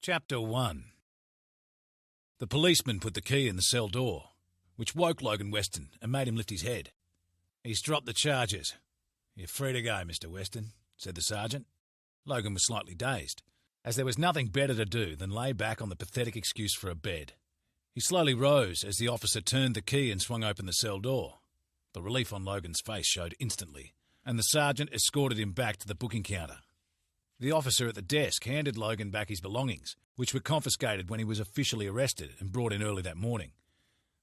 Chapter 1. The policeman put the key in the cell door, which woke Logan Weston and made him lift his head. "He's dropped the charges. You're free to go, Mr. Weston," said the sergeant. Logan was slightly dazed, as there was nothing better to do than lay back on the pathetic excuse for a bed. He slowly rose as the officer turned the key and swung open the cell door. The relief on Logan's face showed instantly, and the sergeant escorted him back to the booking counter. The officer at the desk handed Logan back his belongings, which were confiscated when he was officially arrested and brought in early that morning.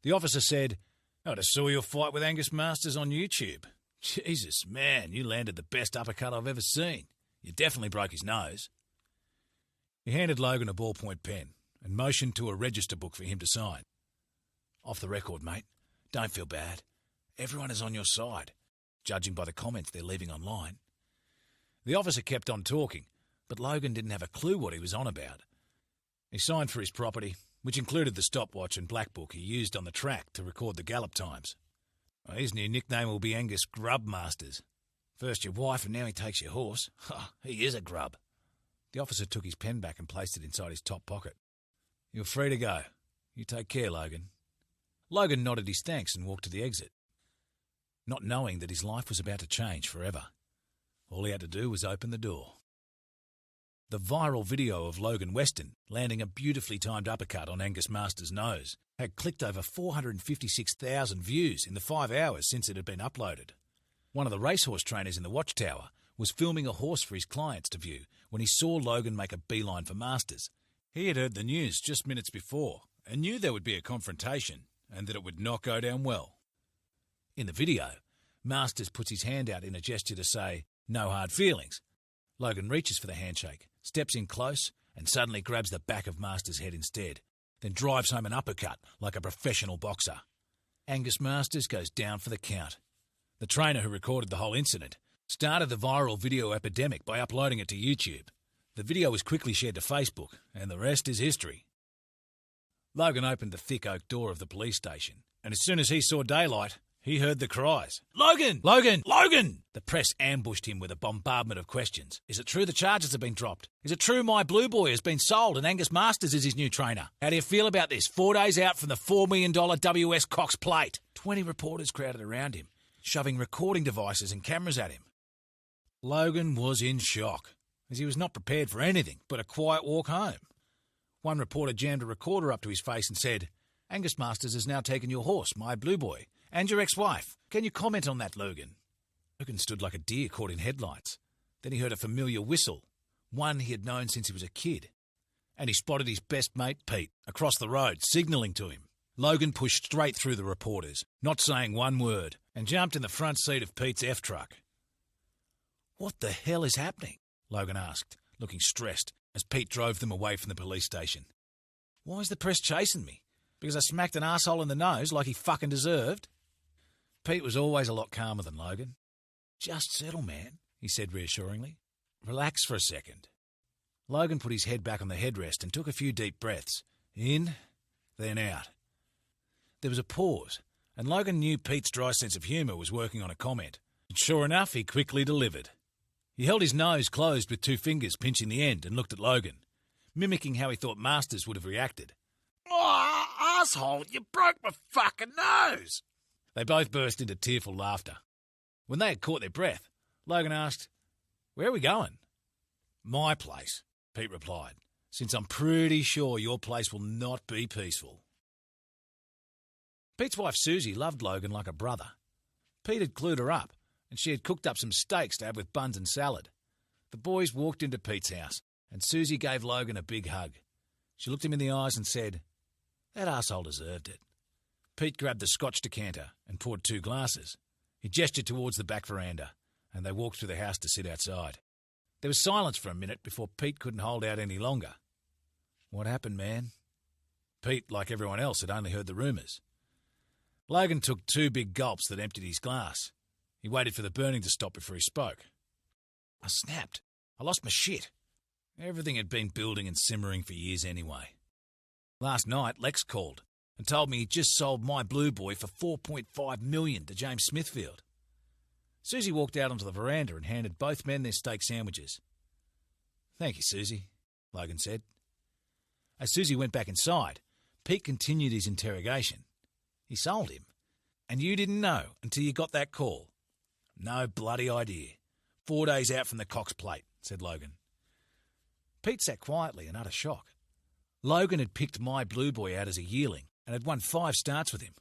The officer said, "I just saw your fight with Angus Masters on YouTube. Jesus, man, you landed the best uppercut I've ever seen. You definitely broke his nose." He handed Logan a ballpoint pen and motioned to a register book for him to sign. "Off the record, mate. Don't feel bad. Everyone is on your side, judging by the comments they're leaving online." The officer kept on talking, but Logan didn't have a clue what he was on about. He signed for his property, which included the stopwatch and black book he used on the track to record the gallop times. His new nickname will be Angus Grub Masters. First your wife and now he takes your horse. He is a grub. The officer took his pen back and placed it inside his top pocket. "You're free to go. You take care, Logan." Logan nodded his thanks and walked to the exit, not knowing that his life was about to change forever. All he had to do was open the door. The viral video of Logan Weston landing a beautifully timed uppercut on Angus Masters' nose had clicked over 456,000 views in the 5 hours since it had been uploaded. One of the racehorse trainers in the watchtower was filming a horse for his clients to view when he saw Logan make a beeline for Masters. He had heard the news just minutes before and knew there would be a confrontation and that it would not go down well. In the video, Masters puts his hand out in a gesture to say, "No hard feelings." Logan reaches for the handshake, steps in close, and suddenly grabs the back of Masters' head instead, then drives home an uppercut like a professional boxer. Angus Masters goes down for the count. The trainer who recorded the whole incident started the viral video epidemic by uploading it to YouTube. The video was quickly shared to Facebook, and the rest is history. Logan opened the thick oak door of the police station, and as soon as he saw daylight, he heard the cries. "Logan! Logan! Logan!" The press ambushed him with a bombardment of questions. Is it true the charges have been dropped? Is it true my Blue Boy has been sold and Angus Masters is his new trainer? How do you feel about this? 4 days out from the $4 million WS Cox plate. 20 reporters crowded around him, shoving recording devices and cameras at him. Logan was in shock, as he was not prepared for anything but a quiet walk home. One reporter jammed a recorder up to his face and said, "Angus Masters has now taken your horse, my Blue Boy, and your ex-wife. Can you comment on that, Logan?" Logan stood like a deer caught in headlights. Then he heard a familiar whistle, one he had known since he was a kid. And he spotted his best mate, Pete, across the road, signalling to him. Logan pushed straight through the reporters, not saying one word, and jumped in the front seat of Pete's F-truck. "What the hell is happening?" Logan asked, looking stressed, as Pete drove them away from the police station. "Why is the press chasing me? Because I smacked an arsehole in the nose like he fucking deserved?" Pete was always a lot calmer than Logan. "Just settle, man," he said reassuringly. "Relax for a second." Logan put his head back on the headrest and took a few deep breaths. In, then out. There was a pause, and Logan knew Pete's dry sense of humour was working on a comment. And sure enough, he quickly delivered. He held his nose closed with 2 fingers pinching the end and looked at Logan, mimicking how he thought Masters would have reacted. "Oh, asshole, you broke my fucking nose!" They both burst into tearful laughter. When they had caught their breath, Logan asked, "Where are we going?" "My place," Pete replied, "since I'm pretty sure your place will not be peaceful." Pete's wife Susie loved Logan like a brother. Pete had clued her up, and she had cooked up some steaks to have with buns and salad. The boys walked into Pete's house, and Susie gave Logan a big hug. She looked him in the eyes and said, "That arsehole deserved it." Pete grabbed the scotch decanter and poured 2 glasses. He gestured towards the back veranda, and they walked through the house to sit outside. There was silence for a minute before Pete couldn't hold out any longer. "What happened, man?" Pete, like everyone else, had only heard the rumours. Logan took 2 big gulps that emptied his glass. He waited for the burning to stop before he spoke. "I snapped. I lost my shit. Everything had been building and simmering for years anyway. Last night, Lex called and told me he'd just sold my Blue Boy for $4.5 million to James Smithfield." Susie walked out onto the veranda and handed both men their steak sandwiches. "Thank you, Susie," Logan said. As Susie went back inside, Pete continued his interrogation. He sold him. And you didn't know until you got that call? No bloody idea. 4 days out from the Cox Plate, said Logan. Pete sat quietly in utter shock. Logan had picked my Blue Boy out as a yearling and had won 5 starts with him,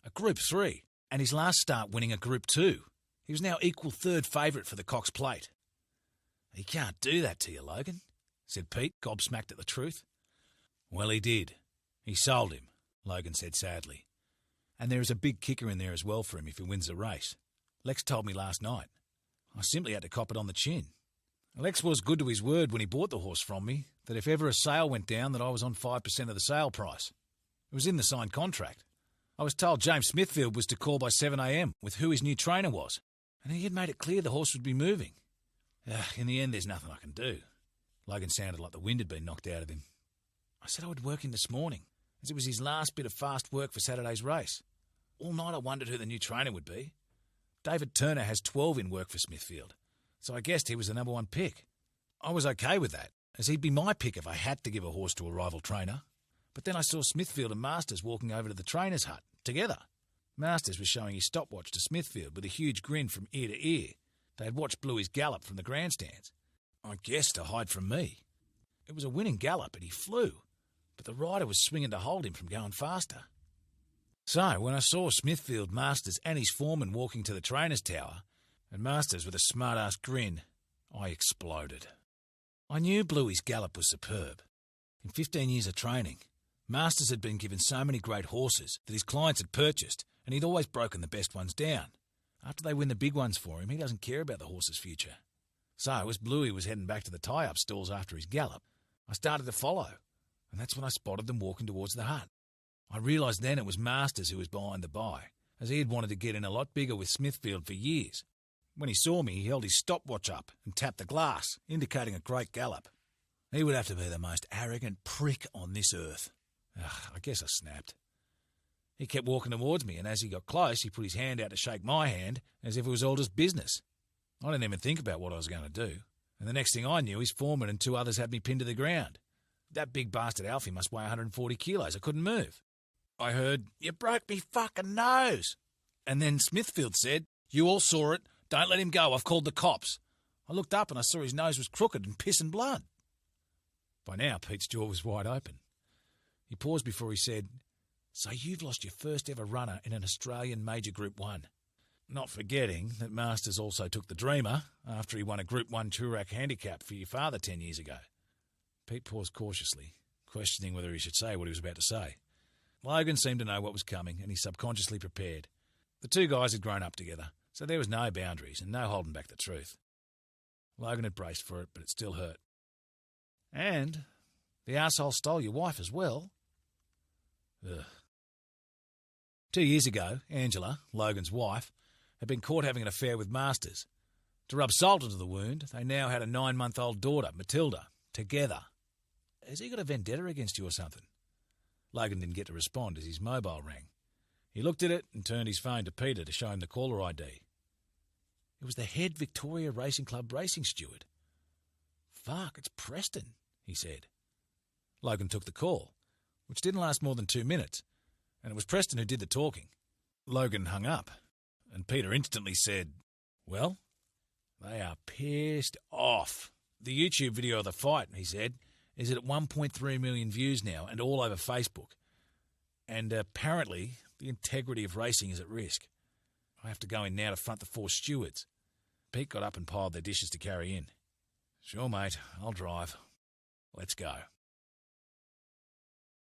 a Group 3, and his last start winning a Group 2. He was now equal third favourite for the Cox Plate. He can't do that to you, Logan, said Pete, gobsmacked at the truth. Well, he did. He sold him, Logan said sadly. And there is a big kicker in there as well for him if he wins the race. Lex told me last night. I simply had to cop it on the chin. Lex was good to his word when he bought the horse from me, that if ever a sale went down that I was on 5% of the sale price. It was in the signed contract. I was told James Smithfield was to call by 7 a.m. with who his new trainer was, and he had made it clear the horse would be moving. In the end, there's nothing I can do. Logan sounded like the wind had been knocked out of him. I said I would work him this morning, as it was his last bit of fast work for Saturday's race. All night I wondered who the new trainer would be. David Turner has 12 in work for Smithfield, so I guessed he was the number 1 pick. I was okay with that, as he'd be my pick if I had to give a horse to a rival trainer. But then I saw Smithfield and Masters walking over to the trainer's hut, together. Masters was showing his stopwatch to Smithfield with a huge grin from ear to ear. They had watched Bluey's gallop from the grandstands. I guess to hide from me. It was a winning gallop and he flew, but the rider was swinging to hold him from going faster. So, when I saw Smithfield, Masters and his foreman walking to the trainer's tower, and Masters with a smart-ass grin, I exploded. I knew Bluey's gallop was superb. In 15 years of training, Masters had been given so many great horses that his clients had purchased, and he'd always broken the best ones down. After they win the big ones for him, he doesn't care about the horse's future. So, as Bluey was heading back to the tie-up stalls after his gallop, I started to follow, and that's when I spotted them walking towards the hut. I realised then it was Masters who was behind the buy, as he had wanted to get in a lot bigger with Smithfield for years. When he saw me, he held his stopwatch up and tapped the glass, indicating a great gallop. He would have to be the most arrogant prick on this earth. I guess I snapped. He kept walking towards me, and as he got close, he put his hand out to shake my hand, as if it was all just business. I didn't even think about what I was going to do, and the next thing I knew, his foreman and 2 others had me pinned to the ground. That big bastard Alfie must weigh 140 kilos. I couldn't move. I heard, "You broke me fucking nose." And then Smithfield said, "You all saw it. Don't let him go. I've called the cops." I looked up and I saw his nose was crooked and pissing blood. By now, Pete's jaw was wide open. He paused before he said, "So you've lost your first ever runner in an Australian Major Group 1. Not forgetting that Masters also took the Dreamer after he won a Group 1 Toorak handicap for your father 10 years ago. Pete paused cautiously, questioning whether he should say what he was about to say. Logan seemed to know what was coming, and he subconsciously prepared. The 2 guys had grown up together, so there was no boundaries and no holding back the truth. Logan had braced for it, but it still hurt. "And the arsehole stole your wife as well." Ugh. 2 years ago, Angela, Logan's wife, had been caught having an affair with Masters. To rub salt into the wound, they now had a 9-month-old daughter, Matilda, together. "Has he got a vendetta against you or something?" Logan didn't get to respond as his mobile rang. He looked at it and turned his phone to Peter to show him the caller ID. It was the head Victoria Racing Club racing steward. "Fuck, it's Preston," he said. Logan took the call, which didn't last more than 2 minutes, and it was Preston who did the talking. Logan hung up, and Peter instantly said, "Well?" "They are pissed off. The YouTube video of the fight," he said, "is at 1.3 million views now and all over Facebook. And apparently the integrity of racing is at risk. I have to go in now to front the 4 stewards." Pete got up and piled their dishes to carry in. "Sure, mate, I'll drive. Let's go."